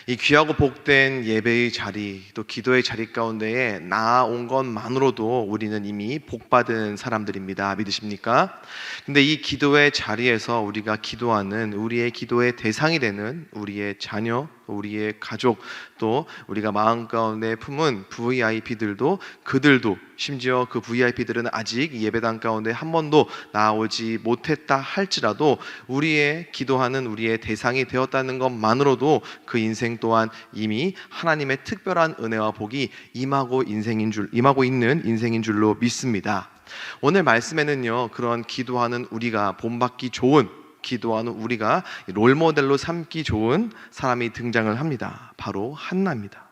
이 귀하고 복된 예배의 자리, 또 기도의 자리 가운데에 나아온 것만으로도 우리는 이미 복받은 사람들입니다. 믿으십니까? 근데 이 기도의 자리에서 우리가 기도하는, 우리의 기도의 대상이 되는 우리의 자녀, 우리의 가족, 또 우리가 마음 가운데 품은 VIP들도, 그들도 심지어 그 VIP들은 아직 예배당 가운데 한 번도 나오지 못했다 할지라도 우리의 기도하는 우리의 대상이 되었다는 것만으로도 그 인생 또한 이미 하나님의 특별한 은혜와 복이 임하고 있는 인생인 줄로 믿습니다. 오늘 말씀에는요, 그런 기도하는 우리가 본받기 좋은, 기도하는 우리가 롤모델로 삼기 좋은 사람이 등장을 합니다. 바로 한나입니다.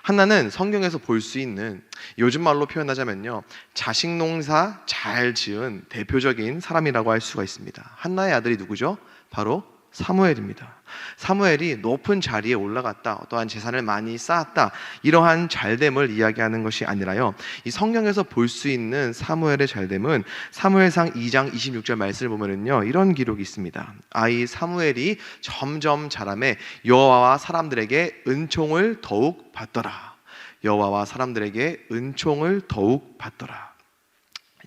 한나는 성경에서 볼 수 있는, 요즘 말로 표현하자면요, 자식 농사 잘 지은 대표적인 사람이라고 할 수가 있습니다. 한나의 아들이 누구죠? 바로 사무엘입니다. 사무엘이 높은 자리에 올라갔다, 또한 재산을 많이 쌓았다, 이러한 잘됨을 이야기하는 것이 아니라요, 이 성경에서 볼 수 있는 사무엘의 잘됨은 사무엘상 2장 26절 말씀을 보면은요, 이런 기록이 있습니다. 아이 사무엘이 점점 자라매 여호와와 사람들에게 은총을 더욱 받더라. 여호와와 사람들에게 은총을 더욱 받더라.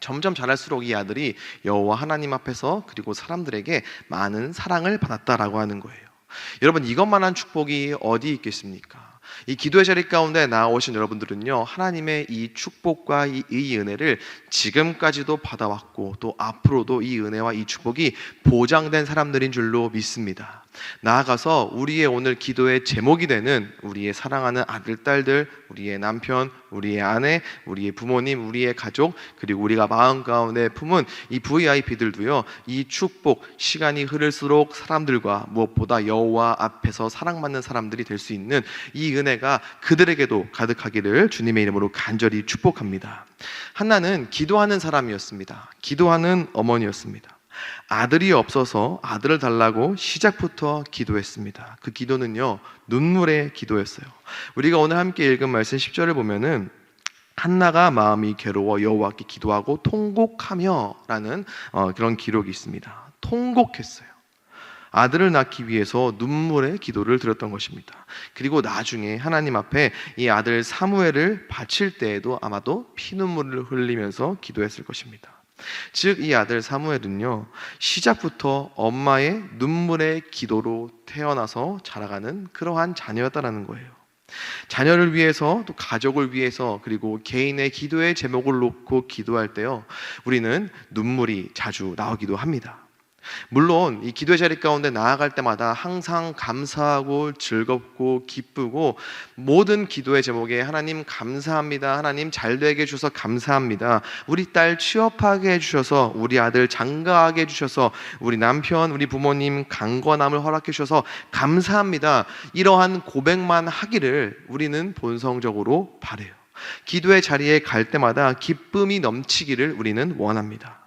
점점 자랄수록 이 아들이 여호와 하나님 앞에서 그리고 사람들에게 많은 사랑을 받았다라고 하는 거예요. 여러분, 이것만한 축복이 어디 있겠습니까? 이 기도의 자리 가운데 나오신 여러분들은요, 하나님의 이 축복과 이 은혜를 지금까지도 받아왔고, 또 앞으로도 이 은혜와 이 축복이 보장된 사람들인 줄로 믿습니다. 나아가서 우리의 오늘 기도의 제목이 되는 우리의 사랑하는 아들, 딸들, 우리의 남편, 우리의 아내, 우리의 부모님, 우리의 가족, 그리고 우리가 마음 가운데 품은 이 VIP들도요, 이 축복, 시간이 흐를수록 사람들과 무엇보다 여호와 앞에서 사랑받는 사람들이 될 수 있는 이 은혜가 그들에게도 가득하기를 주님의 이름으로 간절히 축복합니다. 한나는 기도하는 사람이었습니다. 기도하는 어머니였습니다. 아들이 없어서 아들을 달라고 시작부터 기도했습니다. 그 기도는요, 눈물의 기도였어요. 우리가 오늘 함께 읽은 말씀 10절을 보면은 한나가 마음이 괴로워 여호와께 기도하고 통곡하며 라는 그런 기록이 있습니다. 통곡했어요. 아들을 낳기 위해서 눈물의 기도를 드렸던 것입니다. 그리고 나중에 하나님 앞에 이 아들 사무엘을 바칠 때에도 아마도 피눈물을 흘리면서 기도했을 것입니다. 즉, 이 아들 사무엘은요, 시작부터 엄마의 눈물의 기도로 태어나서 자라가는 그러한 자녀였다라는 거예요. 자녀를 위해서, 또 가족을 위해서, 그리고 개인의 기도의 제목을 놓고 기도할 때요, 우리는 눈물이 자주 나오기도 합니다. 물론 이 기도의 자리 가운데 나아갈 때마다 항상 감사하고 즐겁고 기쁘고, 모든 기도의 제목에 하나님 감사합니다, 하나님 잘되게 해주셔서 감사합니다, 우리 딸 취업하게 해주셔서, 우리 아들 장가하게 해주셔서, 우리 남편, 우리 부모님 강건함을 허락해 주셔서 감사합니다, 이러한 고백만 하기를 우리는 본성적으로 바라요. 기도의 자리에 갈 때마다 기쁨이 넘치기를 우리는 원합니다.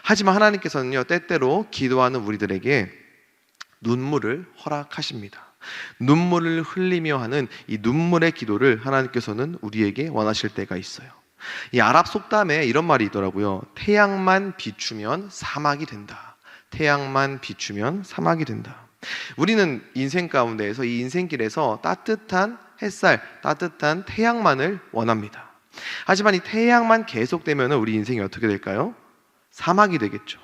하지만 하나님께서는요, 때때로 기도하는 우리들에게 눈물을 허락하십니다. 눈물을 흘리며 하는 이 눈물의 기도를 하나님께서는 우리에게 원하실 때가 있어요. 이 아랍 속담에 이런 말이 있더라고요. 태양만 비추면 사막이 된다. 태양만 비추면 사막이 된다. 우리는 인생 가운데에서, 이 인생길에서 따뜻한 햇살, 따뜻한 태양만을 원합니다. 하지만 이 태양만 계속되면 우리 인생이 어떻게 될까요? 사막이 되겠죠.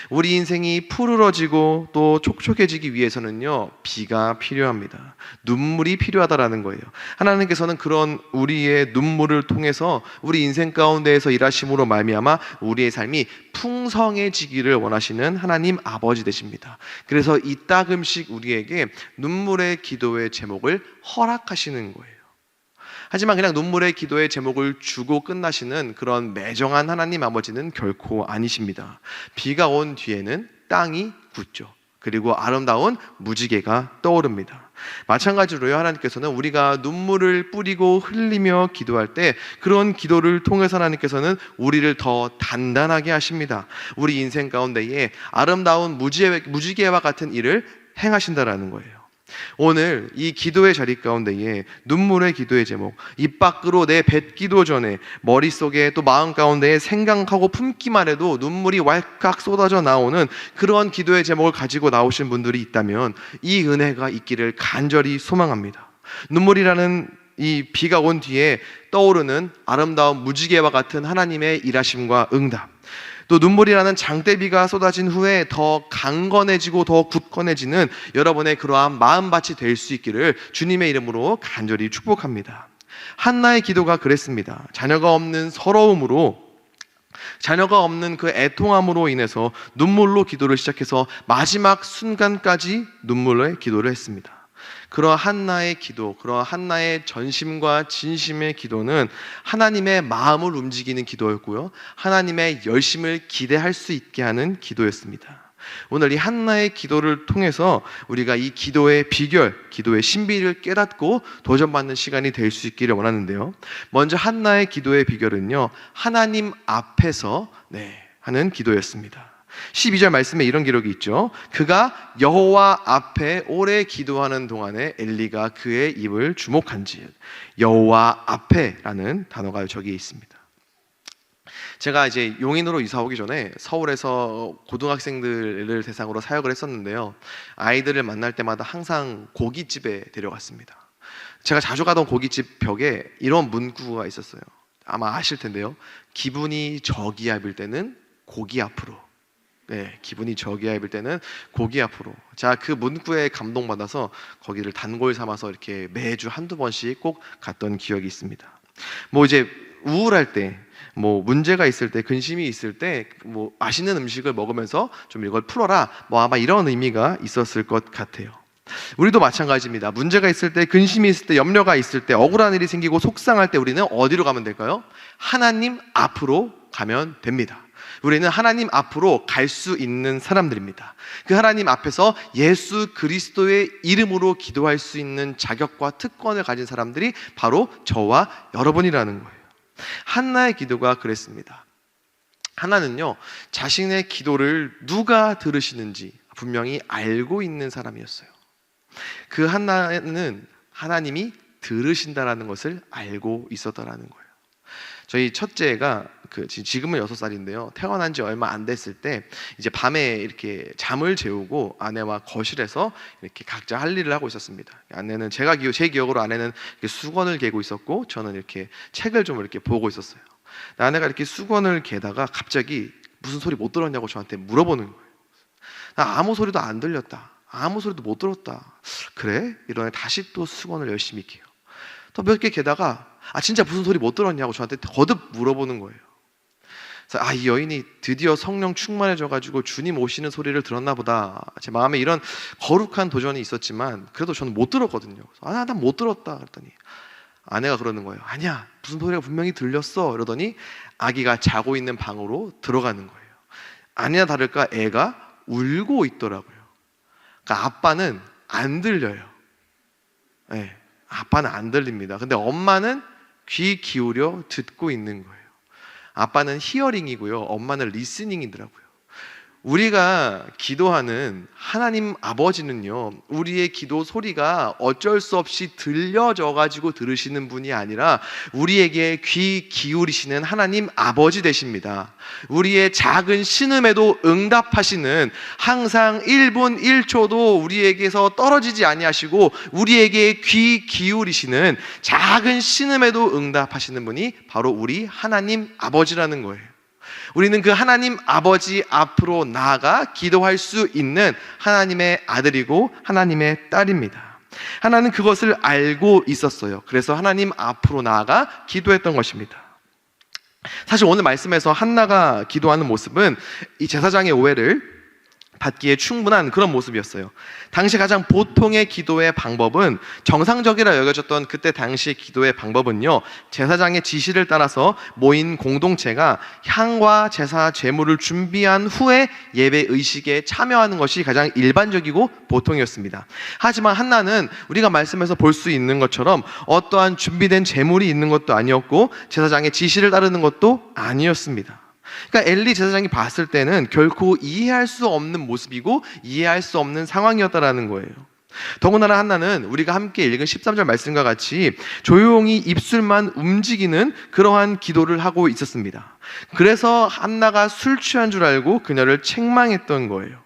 우리 인생이 푸르러지고 또 촉촉해지기 위해서는요, 비가 필요합니다. 눈물이 필요하다라는 거예요. 하나님께서는 그런 우리의 눈물을 통해서 우리 인생 가운데에서 일하심으로 말미암아 우리의 삶이 풍성해지기를 원하시는 하나님 아버지 되십니다. 그래서 이따금씩 우리에게 눈물의 기도의 제목을 허락하시는 거예요. 하지만 그냥 눈물의 기도의 제목을 주고 끝나시는 그런 매정한 하나님 아버지는 결코 아니십니다. 비가 온 뒤에는 땅이 굳죠. 그리고 아름다운 무지개가 떠오릅니다. 마찬가지로요, 하나님께서는 우리가 눈물을 뿌리고 흘리며 기도할 때 그런 기도를 통해서 하나님께서는 우리를 더 단단하게 하십니다. 우리 인생 가운데에 아름다운 무지개와 같은 일을 행하신다라는 거예요. 오늘 이 기도의 자리 가운데에 눈물의 기도의 제목, 입 밖으로 내뱉기도 전에 머릿속에 또 마음 가운데에 생각하고 품기만 해도 눈물이 왈칵 쏟아져 나오는 그런 기도의 제목을 가지고 나오신 분들이 있다면 이 은혜가 있기를 간절히 소망합니다. 눈물이라는 이 비가 온 뒤에 떠오르는 아름다운 무지개와 같은 하나님의 일하심과 응답, 또 눈물이라는 장대비가 쏟아진 후에 더 강건해지고 더 굳건해지는 여러분의 그러한 마음밭이 될 수 있기를 주님의 이름으로 간절히 축복합니다. 한나의 기도가 그랬습니다. 자녀가 없는 서러움으로, 자녀가 없는 그 애통함으로 인해서 눈물로 기도를 시작해서 마지막 순간까지 눈물로 기도를 했습니다. 그러한 한나의 기도, 그러한 한나의 전심과 진심의 기도는 하나님의 마음을 움직이는 기도였고요, 하나님의 열심을 기대할 수 있게 하는 기도였습니다. 오늘 이 한나의 기도를 통해서 우리가 이 기도의 비결, 기도의 신비를 깨닫고 도전받는 시간이 될 수 있기를 원하는데요, 먼저 한나의 기도의 비결은요, 하나님 앞에서 하는 기도였습니다. 12절 말씀에 이런 기록이 있죠. 그가 여호와 앞에 오래 기도하는 동안에 엘리가 그의 입을 주목한지은. 여호와 앞에라는 단어가 저기에 있습니다. 제가 이제 용인으로 이사 오기 전에 서울에서 고등학생들을 대상으로 사역을 했었는데요, 아이들을 만날 때마다 항상 고깃집에 데려갔습니다. 제가 자주 가던 고깃집 벽에 이런 문구가 있었어요. 아마 아실 텐데요, 기분이 저기압일 때는 고기 앞으로. 기분이 저기압일 때는 고기 앞으로. 자, 그 문구에 감동받아서 거기를 단골 삼아서 이렇게 매주 한두 번씩 꼭 갔던 기억이 있습니다. 뭐 이제 우울할 때, 뭐 문제가 있을 때, 근심이 있을 때, 뭐 맛있는 음식을 먹으면서 좀 이걸 풀어라, 뭐 아마 이런 의미가 있었을 것 같아요. 우리도 마찬가지입니다. 문제가 있을 때, 근심이 있을 때, 염려가 있을 때, 억울한 일이 생기고 속상할 때 우리는 어디로 가면 될까요? 하나님 앞으로 가면 됩니다. 우리는 하나님 앞으로 갈 수 있는 사람들입니다. 그 하나님 앞에서 예수 그리스도의 이름으로 기도할 수 있는 자격과 특권을 가진 사람들이 바로 저와 여러분이라는 거예요. 한나의 기도가 그랬습니다. 한나는요, 자신의 기도를 누가 들으시는지 분명히 알고 있는 사람이었어요. 그 한나는 하나님이 들으신다라는 것을 알고 있었다라는 거예요. 저희 첫째가 지금은 6살인데요, 태어난 지 얼마 안 됐을 때 이제 밤에 이렇게 잠을 재우고 아내와 거실에서 이렇게 각자 할 일을 하고 있었습니다. 아내는 제 기억으로 아내는 수건을 개고 있었고 저는 이렇게 책을 좀 이렇게 보고 있었어요. 아내가 이렇게 수건을 개다가 갑자기 무슨 소리 못 들었냐고 저한테 물어보는 거예요. 나 아무 소리도 안 들렸다, 아무 소리도 못 들었다. 그래? 이러네. 다시 또 수건을 열심히 개요. 또 몇 개 개다가 진짜 무슨 소리 못 들었냐고 저한테 거듭 물어보는 거예요. 그래서 이 여인이 드디어 성령 충만해져가지고 주님 오시는 소리를 들었나 보다. 제 마음에 이런 거룩한 도전이 있었지만 그래도 저는 못 들었거든요. 난 못 들었다 그랬더니 아내가 그러는 거예요. 아니야, 무슨 소리가 분명히 들렸어. 이러더니 아기가 자고 있는 방으로 들어가는 거예요. 아니나 다를까 애가 울고 있더라고요. 그러니까 아빠는 안 들려요. 아빠는 안 들립니다. 근데 엄마는 귀 기울여 듣고 있는 거예요. 아빠는 히어링이고요, 엄마는 리스닝이더라고요. 우리가 기도하는 하나님 아버지는요, 우리의 기도 소리가 어쩔 수 없이 들려져 가지고 들으시는 분이 아니라 우리에게 귀 기울이시는 하나님 아버지 되십니다. 우리의 작은 신음에도 응답하시는, 항상 1분 1초도 우리에게서 떨어지지 아니하시고 우리에게 귀 기울이시는, 작은 신음에도 응답하시는 분이 바로 우리 하나님 아버지라는 거예요. 우리는 그 하나님 아버지 앞으로 나아가 기도할 수 있는 하나님의 아들이고 하나님의 딸입니다. 하나는 그것을 알고 있었어요. 그래서 하나님 앞으로 나아가 기도했던 것입니다. 사실 오늘 말씀에서 한나가 기도하는 모습은 이 제사장의 오해를 받기에 충분한 그런 모습이었어요. 당시 가장 보통의 기도의 방법은, 정상적이라 여겨졌던 그때 당시 기도의 방법은요, 제사장의 지시를 따라서 모인 공동체가 향과 제사 제물을 준비한 후에 예배 의식에 참여하는 것이 가장 일반적이고 보통이었습니다. 하지만 한나는 우리가 말씀에서 볼 수 있는 것처럼 어떠한 준비된 제물이 있는 것도 아니었고 제사장의 지시를 따르는 것도 아니었습니다. 그러니까 엘리 제사장이 봤을 때는 결코 이해할 수 없는 모습이고 이해할 수 없는 상황이었다라는 거예요. 더군다나 한나는 우리가 함께 읽은 13절 말씀과 같이 조용히 입술만 움직이는 그러한 기도를 하고 있었습니다. 그래서 한나가 술 취한 줄 알고 그녀를 책망했던 거예요.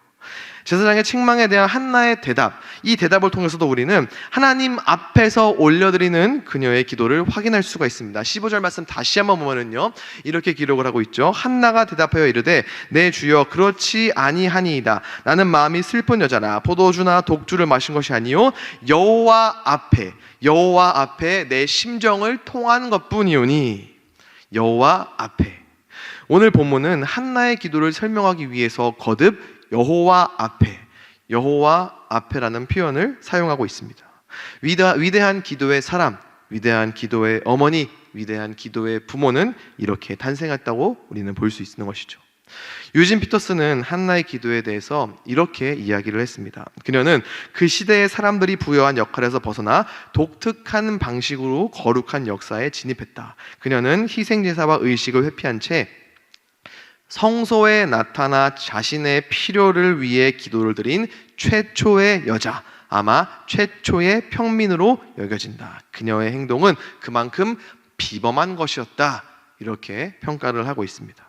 제사장의 책망에 대한 한나의 대답, 이 대답을 통해서도 우리는 하나님 앞에서 올려드리는 그녀의 기도를 확인할 수가 있습니다. 15절 말씀 다시 한번 보면은요, 이렇게 기록을 하고 있죠. 한나가 대답하여 이르되 내 주여 그렇지 아니하니이다. 나는 마음이 슬픈 여자라. 포도주나 독주를 마신 것이 아니요 여호와 앞에 내 심정을 통한 것뿐이오니. 여호와 앞에. 오늘 본문은 한나의 기도를 설명하기 위해서 거듭 여호와 앞에라는 표현을 사용하고 있습니다. 위대한 기도의 사람, 위대한 기도의 어머니, 위대한 기도의 부모는 이렇게 탄생했다고 우리는 볼 수 있는 것이죠. 유진 피터스는 한나의 기도에 대해서 이렇게 이야기를 했습니다. 그녀는 그 시대의 사람들이 부여한 역할에서 벗어나 독특한 방식으로 거룩한 역사에 진입했다. 그녀는 희생제사와 의식을 회피한 채 성소에 나타나 자신의 필요를 위해 기도를 드린 최초의 여자, 아마 최초의 평민으로 여겨진다. 그녀의 행동은 그만큼 비범한 것이었다. 이렇게 평가를 하고 있습니다.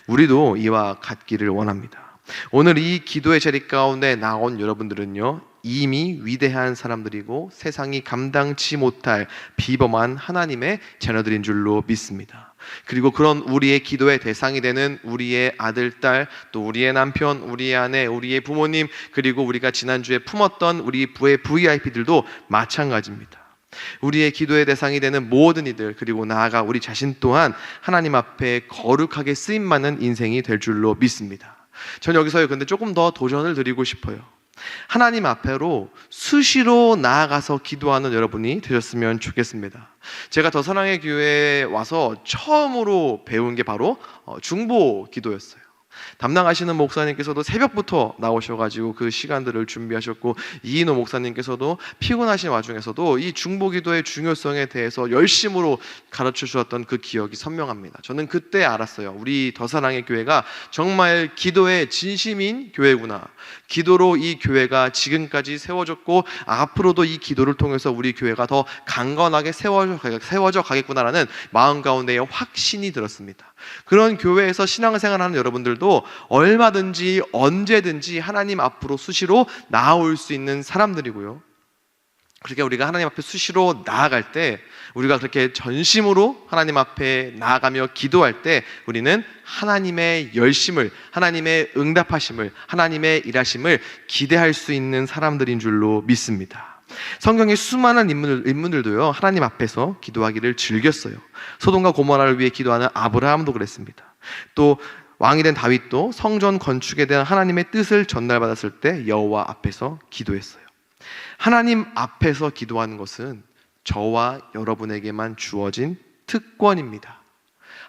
우리도 이와 같기를 원합니다. 오늘 이 기도의 자리 가운데 나온 여러분들은요, 이미 위대한 사람들이고 세상이 감당치 못할 비범한 하나님의 자녀들인 줄로 믿습니다. 그리고 그런 우리의 기도의 대상이 되는 우리의 아들, 딸, 또 우리의 남편, 우리의 아내, 우리의 부모님, 그리고 우리가 지난주에 품었던 우리 부의 VIP들도 마찬가지입니다. 우리의 기도의 대상이 되는 모든 이들, 그리고 나아가 우리 자신 또한 하나님 앞에 거룩하게 쓰임받는 인생이 될 줄로 믿습니다. 전 여기서 근데 조금 더 도전을 드리고 싶어요. 하나님 앞으로 수시로 나아가서 기도하는 여러분이 되셨으면 좋겠습니다. 제가 더 사랑의 교회에 와서 처음으로 배운 게 바로 중보 기도였어요. 담당하시는 목사님께서도 새벽부터 나오셔가지고 그 시간들을 준비하셨고, 이인호 목사님께서도 피곤하신 와중에서도 이 중보기도의 중요성에 대해서 열심으로 가르쳐 주셨던 그 기억이 선명합니다. 저는 그때 알았어요. 우리 더사랑의 교회가 정말 기도의 진심인 교회구나. 기도로 이 교회가 지금까지 세워졌고 앞으로도 이 기도를 통해서 우리 교회가 더 강건하게 세워져 가겠구나라는 마음 가운데에 확신이 들었습니다. 그런 교회에서 신앙생활하는 여러분들도 얼마든지 언제든지 하나님 앞으로 수시로 나아올 수 있는 사람들이고요. 그러니까 우리가 하나님 앞에 수시로 나아갈 때, 우리가 그렇게 전심으로 하나님 앞에 나아가며 기도할 때 우리는 하나님의 열심을, 하나님의 응답하심을, 하나님의 일하심을 기대할 수 있는 사람들인 줄로 믿습니다. 성경의 수많은 인물들도요, 하나님 앞에서 기도하기를 즐겼어요. 소돔과 고모라를 위해 기도하는 아브라함도 그랬습니다. 또 왕이 된 다윗도 성전 건축에 대한 하나님의 뜻을 전달받았을 때 여호와 앞에서 기도했어요. 하나님 앞에서 기도하는 것은 저와 여러분에게만 주어진 특권입니다.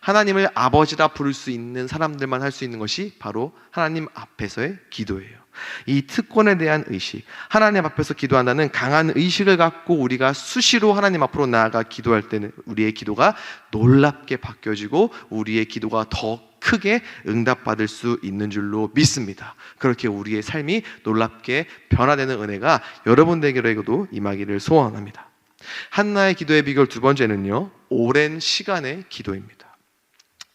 하나님을 아버지라 부를 수 있는 사람들만 할 수 있는 것이 바로 하나님 앞에서의 기도예요. 이 특권에 대한 의식, 하나님 앞에서 기도한다는 강한 의식을 갖고 우리가 수시로 하나님 앞으로 나아가 기도할 때는 우리의 기도가 놀랍게 바뀌어지고 우리의 기도가 더 크게 응답받을 수 있는 줄로 믿습니다. 그렇게 우리의 삶이 놀랍게 변화되는 은혜가 여러분들에게도 임하기를 소원합니다. 한나의 기도의 비결 두 번째는요, 오랜 시간의 기도입니다.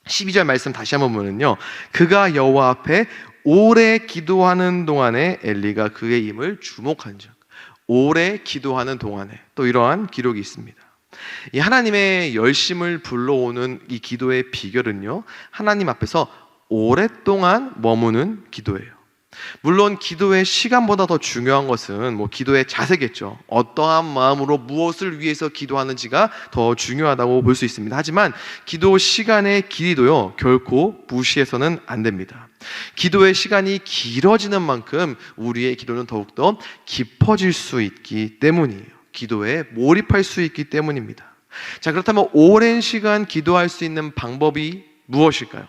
12절 말씀 다시 한번 보면요, 그가 여호와 앞에 오래 기도하는 동안에 엘리가 그의 힘을 주목한 적. 오래 기도하는 동안에 또 이러한 기록이 있습니다. 이 하나님의 열심을 불러오는 이 기도의 비결은요, 하나님 앞에서 오랫동안 머무는 기도예요. 물론 기도의 시간보다 더 중요한 것은 기도의 자세겠죠. 어떠한 마음으로 무엇을 위해서 기도하는지가 더 중요하다고 볼 수 있습니다. 하지만 기도 시간의 길이도요, 결코 무시해서는 안 됩니다. 기도의 시간이 길어지는 만큼 우리의 기도는 더욱더 깊어질 수 있기 때문이에요. 기도에 몰입할 수 있기 때문입니다. 자, 그렇다면 오랜 시간 기도할 수 있는 방법이 무엇일까요?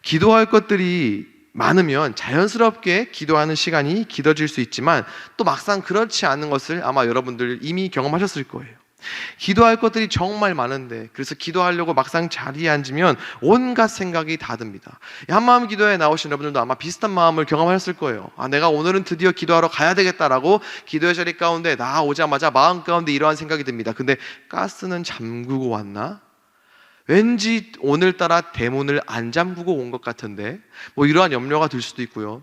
기도할 것들이 많으면 자연스럽게 기도하는 시간이 길어질 수 있지만 또 막상 그렇지 않은 것을 아마 여러분들 이미 경험하셨을 거예요. 기도할 것들이 정말 많은데, 그래서 기도하려고 막상 자리에 앉으면 온갖 생각이 다 듭니다. 한마음 기도에 나오신 여러분들도 아마 비슷한 마음을 경험하셨을 거예요. 내가 오늘은 드디어 기도하러 가야 되겠다라고 기도의 자리 가운데 나오자마자 마음 가운데 이러한 생각이 듭니다. 근데 가스는 잠그고 왔나? 왠지 오늘따라 대문을 안 잠그고 온 것 같은데, 이러한 염려가 들 수도 있고요.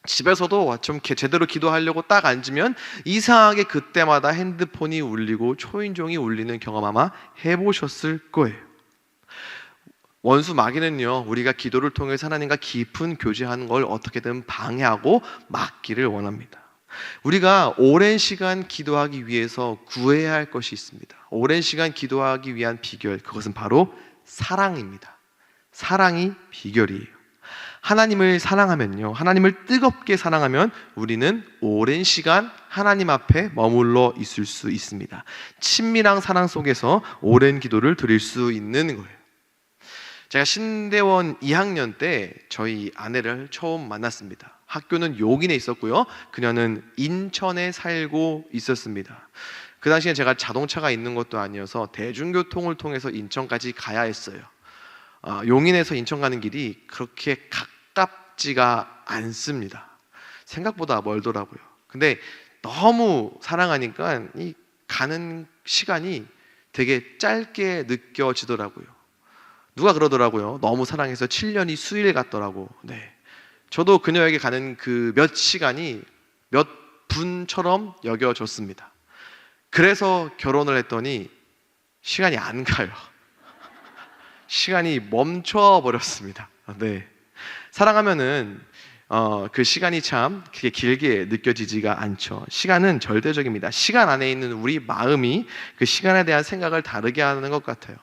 집에서도 좀 제대로 기도하려고 딱 앉으면 이상하게 그때마다 핸드폰이 울리고 초인종이 울리는 경험 아마 해보셨을 거예요. 원수 마귀는요, 우리가 기도를 통해 하나님과 깊은 교제하는 걸 어떻게든 방해하고 막기를 원합니다. 우리가 오랜 시간 기도하기 위해서 구해야 할 것이 있습니다. 오랜 시간 기도하기 위한 비결, 그것은 바로 사랑입니다. 사랑이 비결이에요. 하나님을 사랑하면요, 하나님을 뜨겁게 사랑하면 우리는 오랜 시간 하나님 앞에 머물러 있을 수 있습니다. 친밀한 사랑 속에서 오랜 기도를 드릴 수 있는 거예요. 제가 신대원 2학년 때 저희 아내를 처음 만났습니다. 학교는 용인에 있었고요, 그녀는 인천에 살고 있었습니다. 그 당시에 제가 자동차가 있는 것도 아니어서 대중교통을 통해서 인천까지 가야 했어요. 용인에서 인천 가는 길이 그렇게 가깝지가 않습니다. 생각보다 멀더라고요. 근데 너무 사랑하니까 이 가는 시간이 되게 짧게 느껴지더라고요. 누가 그러더라고요. 너무 사랑해서 7년이 수일 같더라고. 네. 저도 그녀에게 가는 그 몇 시간이 몇 분처럼 여겨졌습니다. 그래서 결혼을 했더니 시간이 안 가요. 시간이 멈춰버렸습니다. 네. 사랑하면은 그 시간이 참 그렇게 길게 느껴지지가 않죠. 시간은 절대적입니다. 시간 안에 있는 우리 마음이 그 시간에 대한 생각을 다르게 하는 것 같아요.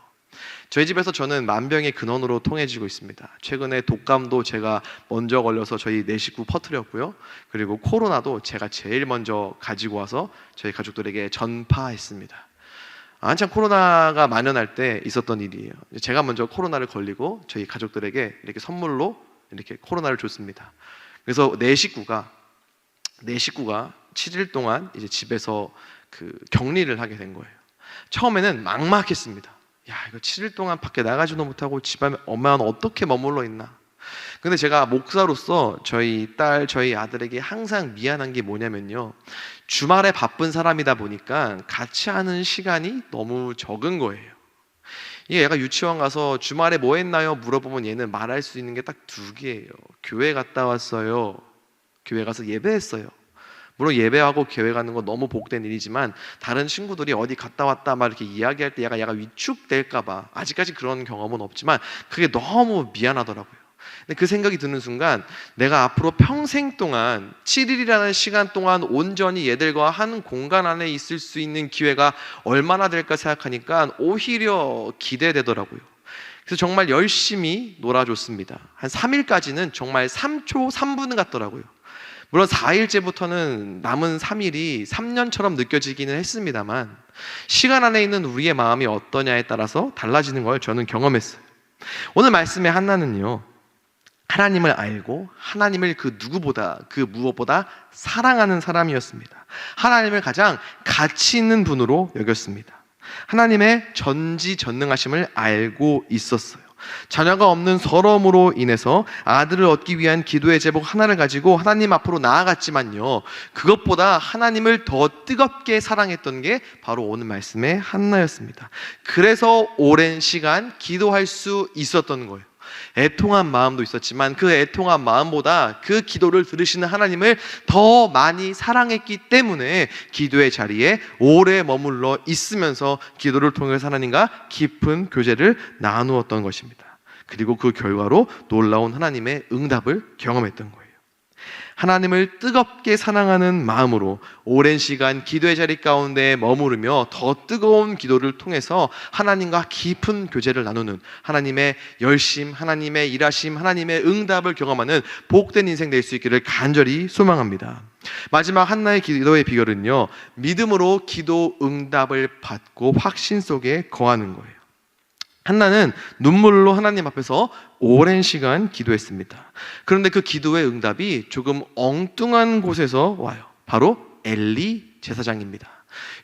저희 집에서 저는 만병의 근원으로 통해지고 있습니다. 최근에 독감도 제가 먼저 걸려서 저희 4식구 퍼뜨렸고요. 그리고 코로나도 제가 제일 먼저 가지고 와서 저희 가족들에게 전파했습니다. 한참 코로나가 만연할 때 있었던 일이에요. 제가 먼저 코로나를 걸리고 저희 가족들에게 이렇게 선물로 이렇게 코로나를 줬습니다. 그래서 4식구가 7일 동안 이제 집에서 그 격리를 하게 된 거예요. 처음에는 막막했습니다. 야, 이거 7일 동안 밖에 나가지도 못하고 집에 엄마는 어떻게 머물러 있나. 근데 제가 목사로서 저희 딸, 저희 아들에게 항상 미안한 게 뭐냐면요, 주말에 바쁜 사람이다 보니까 같이 하는 시간이 너무 적은 거예요. 이게 얘가 유치원 가서 주말에 뭐 했나요? 물어보면 얘는 말할 수 있는 게 딱 2개예요. 교회 갔다 왔어요. 교회 가서 예배했어요. 물론 예배하고 교회 가는 건 너무 복된 일이지만 다른 친구들이 어디 갔다 왔다 막 이렇게 이야기할 때 얘가 위축될까 봐, 아직까지 그런 경험은 없지만 그게 너무 미안하더라고요. 근데 그 생각이 드는 순간 내가 앞으로 평생 동안 7일이라는 시간 동안 온전히 얘들과 한 공간 안에 있을 수 있는 기회가 얼마나 될까 생각하니까 오히려 기대되더라고요. 그래서 정말 열심히 놀아줬습니다. 한 3일까지는 정말 3초 3분 같더라고요. 물론 4일째부터는 남은 3일이 3년처럼 느껴지기는 했습니다만 시간 안에 있는 우리의 마음이 어떠냐에 따라서 달라지는 걸 저는 경험했어요. 오늘 말씀의 한나는요, 하나님을 알고 하나님을 그 누구보다 그 무엇보다 사랑하는 사람이었습니다. 하나님을 가장 가치 있는 분으로 여겼습니다. 하나님의 전지전능하심을 알고 있었어요. 자녀가 없는 서러움으로 인해서 아들을 얻기 위한 기도의 제목 하나를 가지고 하나님 앞으로 나아갔지만요, 그것보다 하나님을 더 뜨겁게 사랑했던 게 바로 오늘 말씀의 한나였습니다. 그래서 오랜 시간 기도할 수 있었던 거예요. 애통한 마음도 있었지만 그 애통한 마음보다 그 기도를 들으시는 하나님을 더 많이 사랑했기 때문에 기도의 자리에 오래 머물러 있으면서 기도를 통해서 하나님과 깊은 교제를 나누었던 것입니다. 그리고 그 결과로 놀라운 하나님의 응답을 경험했던 거예요. 하나님을 뜨겁게 사랑하는 마음으로 오랜 시간 기도의 자리 가운데 머무르며 더 뜨거운 기도를 통해서 하나님과 깊은 교제를 나누는 하나님의 열심, 하나님의 일하심, 하나님의 응답을 경험하는 복된 인생 될 수 있기를 간절히 소망합니다. 마지막 한나의 기도의 비결은요, 믿음으로 기도 응답을 받고 확신 속에 거하는 거예요. 한나는 눈물로 하나님 앞에서 오랜 시간 기도했습니다. 그런데 그 기도의 응답이 조금 엉뚱한 곳에서 와요. 바로 엘리 제사장입니다.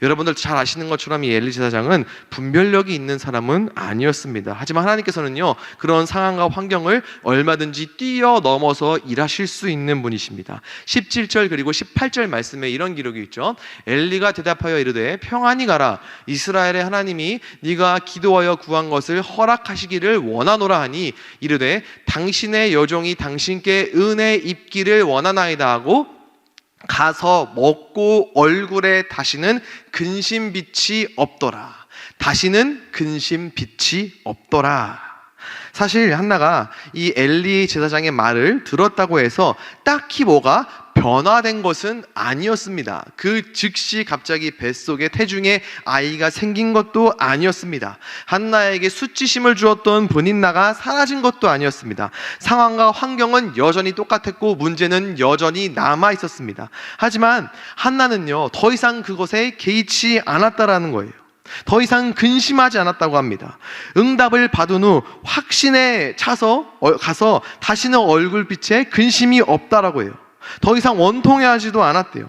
여러분들 잘 아시는 것처럼 이 엘리 제사장은 분별력이 있는 사람은 아니었습니다. 하지만 하나님께서는요, 그런 상황과 환경을 얼마든지 뛰어넘어서 일하실 수 있는 분이십니다. 17절 그리고 18절 말씀에 이런 기록이 있죠. 엘리가 대답하여 이르되 평안히 가라. 이스라엘의 하나님이 네가 기도하여 구한 것을 허락하시기를 원하노라 하니 이르되 당신의 여종이 당신께 은혜 입기를 원하나이다 하고 가서 먹고 얼굴에 다시는 근심빛이 없더라. 다시는 근심빛이 없더라. 사실 한나가 이 엘리 제사장의 말을 들었다고 해서 딱히 뭐가 변화된 것은 아니었습니다. 그 즉시 갑자기 뱃속에 태중에 아이가 생긴 것도 아니었습니다. 한나에게 수치심을 주었던 분인나가 사라진 것도 아니었습니다. 상황과 환경은 여전히 똑같았고 문제는 여전히 남아 있었습니다. 하지만 한나는요, 더 이상 그것에 개의치 않았다라는 거예요. 더 이상 근심하지 않았다고 합니다. 응답을 받은 후 확신에 차서 가서 다시는 얼굴빛에 근심이 없다라고 해요. 더 이상 원통해하지도 않았대요.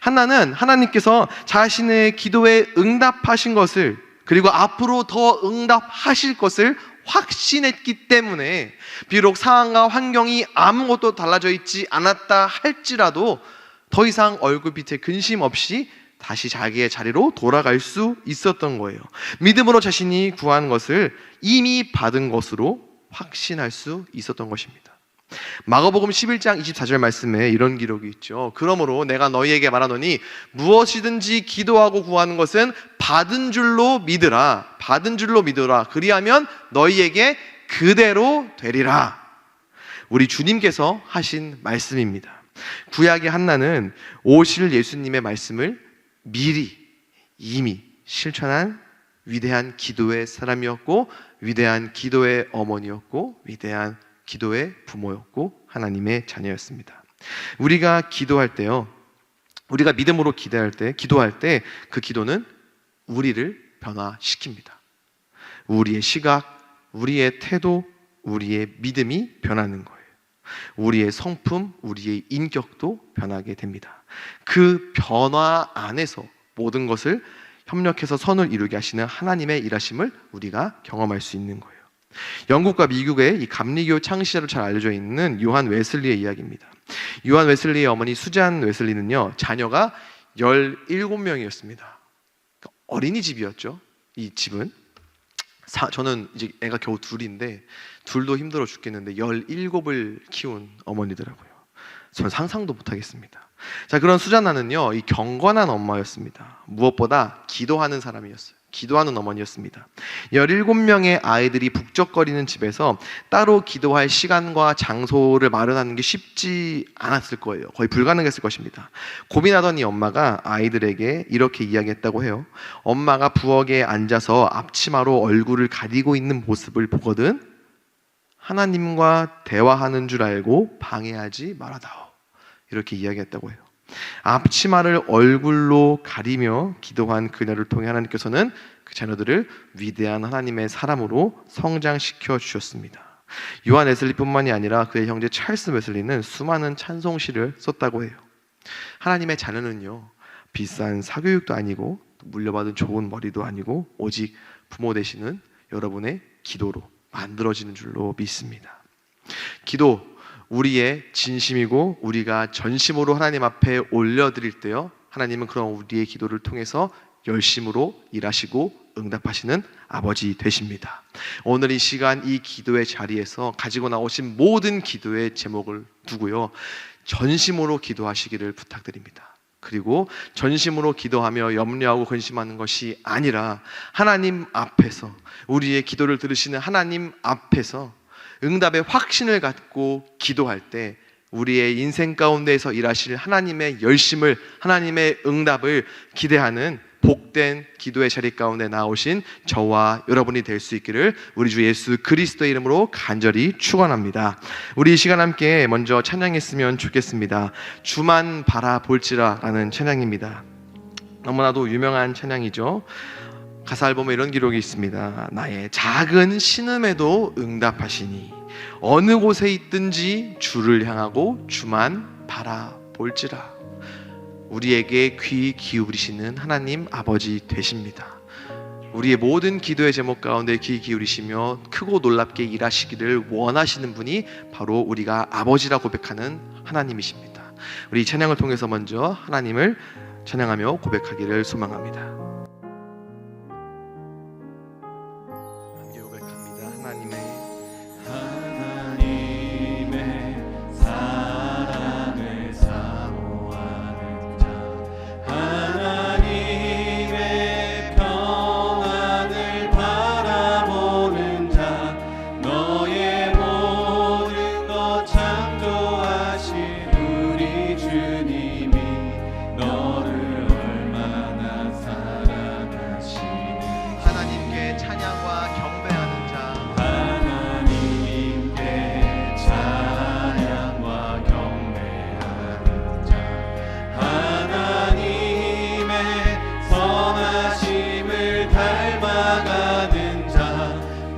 한나는 하나님께서 자신의 기도에 응답하신 것을, 그리고 앞으로 더 응답하실 것을 확신했기 때문에 비록 상황과 환경이 아무것도 달라져 있지 않았다 할지라도 더 이상 얼굴빛에 근심 없이 다시 자기의 자리로 돌아갈 수 있었던 거예요. 믿음으로 자신이 구한 것을 이미 받은 것으로 확신할 수 있었던 것입니다. 마가복음 11장 24절 말씀에 이런 기록이 있죠. 그러므로 내가 너희에게 말하노니 무엇이든지 기도하고 구하는 것은 받은 줄로 믿으라. 받은 줄로 믿으라. 그리하면 너희에게 그대로 되리라. 우리 주님께서 하신 말씀입니다. 구약의 한나는 오실 예수님의 말씀을 미리 이미 실천한 위대한 기도의 사람이었고, 위대한 기도의 어머니였고, 위대한 기도의 부모였고, 하나님의 자녀였습니다. 우리가 기도할 때요, 우리가 믿음으로 기도할 때 그 기도는 우리를 변화시킵니다. 우리의 시각, 우리의 태도, 우리의 믿음이 변하는 거예요. 우리의 성품, 우리의 인격도 변하게 됩니다. 그 변화 안에서 모든 것을 협력해서 선을 이루게 하시는 하나님의 일하심을 우리가 경험할 수 있는 거예요. 영국과 미국의 이 감리교 창시자로 잘 알려져 있는 요한 웨슬리의 이야기입니다. 요한 웨슬리의 어머니 수잔 웨슬리는요, 자녀가 17명이었습니다. 어린이집이었죠. 이 집은 저는 이제 애가 겨우 둘인데 둘도 힘들어 죽겠는데 17을 키운 어머니더라고요. 전 상상도 못하겠습니다. 자, 그런 수잔나는요, 이 경건한 엄마였습니다. 무엇보다 기도하는 사람이었어요. 기도하는 어머니였습니다. 17명의 아이들이 북적거리는 집에서 따로 기도할 시간과 장소를 마련하는 게 쉽지 않았을 거예요. 거의 불가능했을 것입니다. 고민하던 이 엄마가 아이들에게 이렇게 이야기했다고 해요. 엄마가 부엌에 앉아서 앞치마로 얼굴을 가리고 있는 모습을 보거든 하나님과 대화하는 줄 알고 방해하지 말아다오. 이렇게 이야기했다고 해요. 앞치마를 얼굴로 가리며 기도한 그녀를 통해 하나님께서는 그 자녀들을 위대한 하나님의 사람으로 성장시켜 주셨습니다. 요한 웨슬리뿐만이 아니라 그의 형제 찰스 웨슬리는 수많은 찬송시를 썼다고 해요. 하나님의 자녀는요, 비싼 사교육도 아니고 물려받은 좋은 머리도 아니고 오직 부모 되시는 여러분의 기도로 만들어지는 줄로 믿습니다. 기도, 우리의 진심이고 우리가 전심으로 하나님 앞에 올려드릴 때요, 하나님은 그런 우리의 기도를 통해서 열심으로 일하시고 응답하시는 아버지 되십니다. 오늘 이 시간 이 기도의 자리에서 가지고 나오신 모든 기도의 제목을 두고요, 전심으로 기도하시기를 부탁드립니다. 그리고 전심으로 기도하며 염려하고 근심하는 것이 아니라 하나님 앞에서, 우리의 기도를 들으시는 하나님 앞에서 응답의 확신을 갖고 기도할 때 우리의 인생 가운데에서 일하실 하나님의 열심을, 하나님의 응답을 기대하는 복된 기도의 자리 가운데 나오신 저와 여러분이 될 수 있기를 우리 주 예수 그리스도의 이름으로 간절히 축원합니다. 우리 이 시간 함께 먼저 찬양했으면 좋겠습니다. 주만 바라볼지라 라는 찬양입니다. 너무나도 유명한 찬양이죠. 가사 앨범에 이런 기록이 있습니다. 나의 작은 신음에도 응답하시니 어느 곳에 있든지 주를 향하고 주만 바라볼지라. 우리에게 귀 기울이시는 하나님 아버지 되십니다. 우리의 모든 기도의 제목 가운데 귀 기울이시며 크고 놀랍게 일하시기를 원하시는 분이 바로 우리가 아버지라 고백하는 하나님이십니다. 우리 찬양을 통해서 먼저 하나님을 찬양하며 고백하기를 소망합니다. 함께 고백합니다. 하나님의 사랑을 사모하는 자, 하나님의 평안을 바라보는 자, 너의 모든 것 창조하신 우리 주님이 너를 얼마나 사랑하시는지 하나님께 찬양과 경배하는 자, 하나님께 찬양과 경배하는 자, 하나님의 선하심을 닮아가는 자,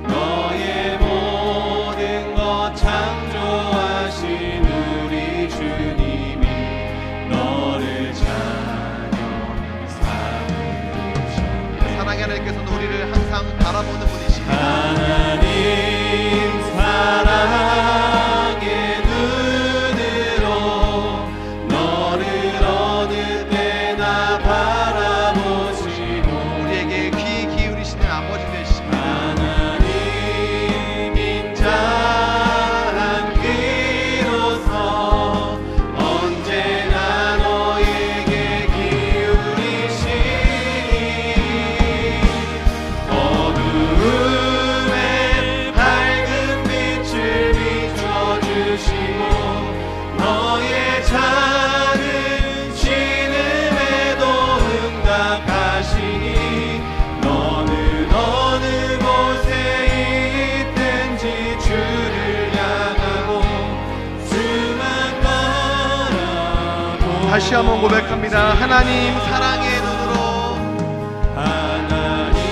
너의 모든 것 창조하신 우리 주님이 너를 찬양 삼으셨네. 사랑의 하나님께서는 우리를 항상 바라보는 분이십니다. 하나님 사랑의 눈으로 너를 어느 때나 바라보시고 우리에게 귀 기울이시는 아버지 되십니다. 하나님 인자한 귀로서 언제나 너에게 기울이시니 어두움에 밝은 빛을 비춰주시고 너의 작은 신음에도 응답하시니 너는 어느 곳에 있든지 주를 향하고 주만 바라보. 다시 한번 고백합니다. 하나님 사랑의 눈으로 하나님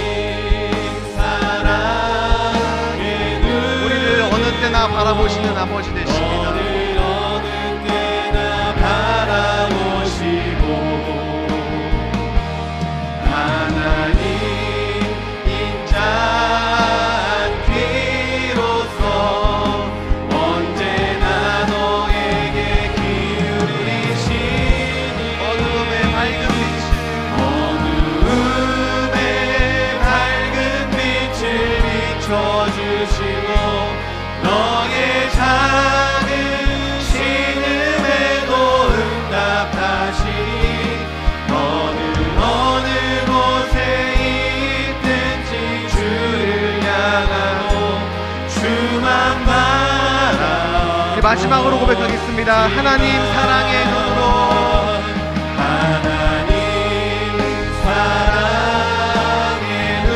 사랑의 눈 우리를 어느 때나 바라보시는 아버지 되십니다. 너를 어느 때나 바라보시고 하나님 인자한 귀로서 언제나 너에게 기울이시니 어둠의 밝은 빛을 어두움에 밝은 빛을 비춰주시고 너의 작은 신음에도 응답하시니 너는 어느 곳에 있든지 주를 향하고 주만 바라보고 우리 마지막으로 고백하겠습니다. 하나님 사랑의 눈으로 하나님 사랑의 눈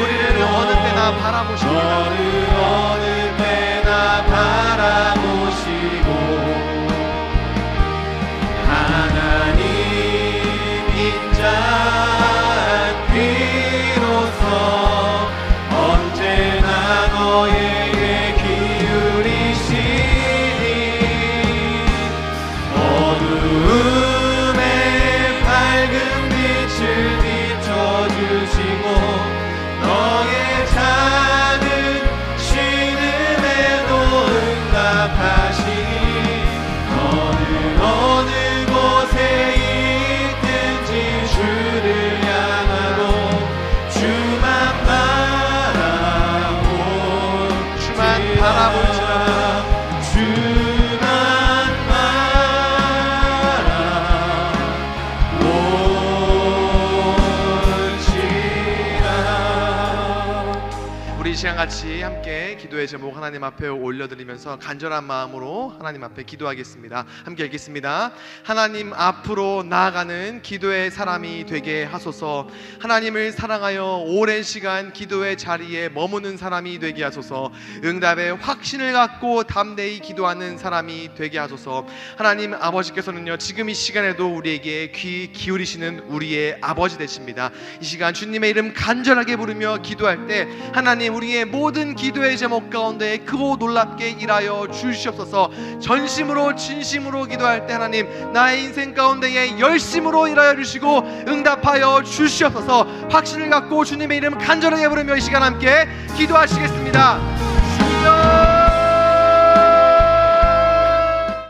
우리를 어느 때나 바라보십니다. 너를 어느 때나 바라보시고 하나님 인자한 귀로서 언제나 너에게 기울이시니 어두움에 밝은 빛을 비춰주시고 너의 작은 신음에도 응답하시니 너는 어느 곳에 있든지 주를 향하고 주만 바라보지마 주만 바라보지라. 우리 이 시간 같이 함께 기도의 제목 하나님 앞에 올려드리면서 간절한 마음으로 하나님 앞에 기도하겠습니다. 함께 읽겠습니다. 하나님 앞으로 나아가는 기도의 사람이 되게 하소서. 하나님을 사랑하여 오랜 시간 기도의 자리에 머무는 사람이 되게 하소서. 응답의 확신을 갖고 담대히 기도하는 사람이 되게 하소서. 하나님 아버지께서는요, 지금 이 시간에도 우리에게 귀 기울이시는 우리의 아버지 되십니다. 이 시간 주님의 이름 간절하게 부르며 기도할 때 하나님 우리의 우리의 모든 기도의 제목 가운데 크고 놀랍게 일하여 주시옵소서. 전심으로 진심으로 기도할 때 하나님 나의 인생 가운데에 열심으로 일하여 주시고 응답하여 주시옵소서. 확신을 갖고 주님의 이름 간절하게 부르며 이 시간 함께 기도하시겠습니다. 주여